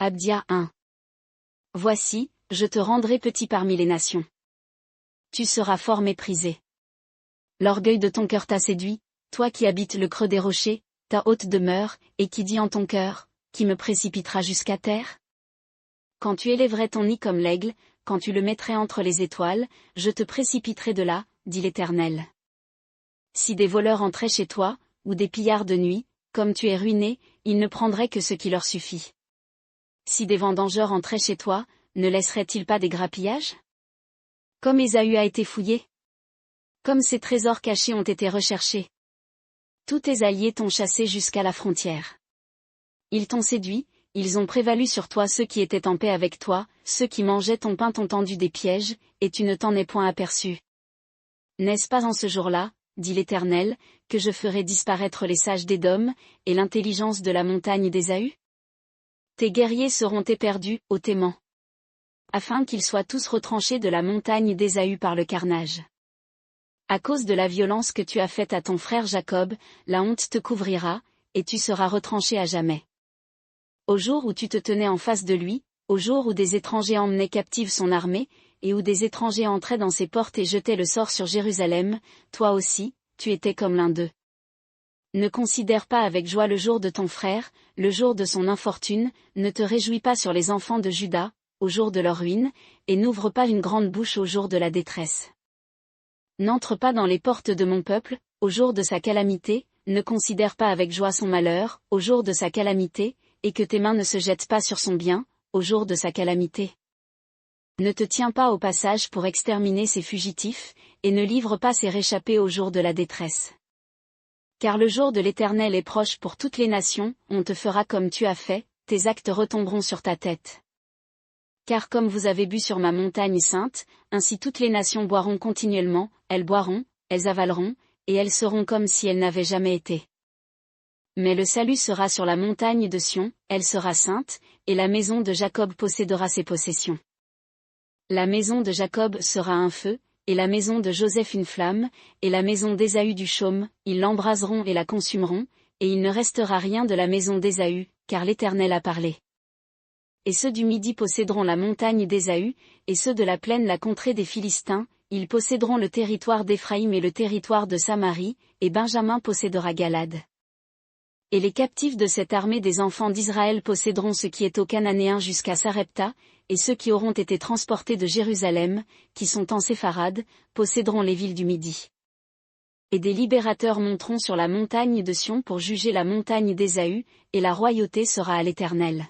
Abdia 1. Voici, je te rendrai petit parmi les nations. Tu seras fort méprisé. L'orgueil de ton cœur t'a séduit, toi qui habites le creux des rochers, ta haute demeure, et qui dis en ton cœur, qui me précipitera jusqu'à terre? Quand tu élèverais ton nid comme l'aigle, quand tu le mettrais entre les étoiles, je te précipiterai de là, dit l'Éternel. Si des voleurs entraient chez toi, ou des pillards de nuit, comme tu es ruiné, ils ne prendraient que ce qui leur suffit. Si des vendangeurs entraient chez toi, ne laisseraient-ils pas des grappillages? Comme Ésaü a été fouillé. Comme ses trésors cachés ont été recherchés. Tous tes alliés t'ont chassé jusqu'à la frontière. Ils t'ont séduit, ils ont prévalu sur toi ceux qui étaient en paix avec toi, ceux qui mangeaient ton pain t'ont tendu des pièges, et tu ne t'en es point aperçu. N'est-ce pas en ce jour-là, dit l'Éternel, que je ferai disparaître les sages d'Édom, et l'intelligence de la montagne d'Ésaü? Tes guerriers seront éperdus, ô Théman. Afin qu'ils soient tous retranchés de la montagne d'Ésaü par le carnage. À cause de la violence que tu as faite à ton frère Jacob, la honte te couvrira, et tu seras retranché à jamais. Au jour où tu te tenais en face de lui, au jour où des étrangers emmenaient captive son armée, et où des étrangers entraient dans ses portes et jetaient le sort sur Jérusalem, toi aussi, tu étais comme l'un d'eux. Ne considère pas avec joie le jour de ton frère, le jour de son infortune, ne te réjouis pas sur les enfants de Juda, au jour de leur ruine, et n'ouvre pas une grande bouche au jour de la détresse. N'entre pas dans les portes de mon peuple, au jour de sa calamité, ne considère pas avec joie son malheur, au jour de sa calamité, et que tes mains ne se jettent pas sur son bien, au jour de sa calamité. Ne te tiens pas au passage pour exterminer ses fugitifs, et ne livre pas ses réchappés au jour de la détresse. Car le jour de l'Éternel est proche pour toutes les nations, on te fera comme tu as fait, tes actes retomberont sur ta tête. Car comme vous avez bu sur ma montagne sainte, ainsi toutes les nations boiront continuellement, elles boiront, elles avaleront, et elles seront comme si elles n'avaient jamais été. Mais le salut sera sur la montagne de Sion, elle sera sainte, et la maison de Jacob possédera ses possessions. La maison de Jacob sera un feu, et la maison de Joseph une flamme, et la maison d'Ésaü du chaume, ils l'embraseront et la consumeront, et il ne restera rien de la maison d'Ésaü, car l'Éternel a parlé. Et ceux du Midi posséderont la montagne d'Ésaü, et ceux de la plaine la contrée des Philistins, ils posséderont le territoire d'Éphraïm et le territoire de Samarie, et Benjamin possédera Galad. Et les captifs de cette armée des enfants d'Israël posséderont ce qui est aux Cananéens jusqu'à Sarepta, et ceux qui auront été transportés de Jérusalem, qui sont en Sépharad, posséderont les villes du Midi. Et des libérateurs monteront sur la montagne de Sion pour juger la montagne d'Ésaü, et la royauté sera à l'Éternel.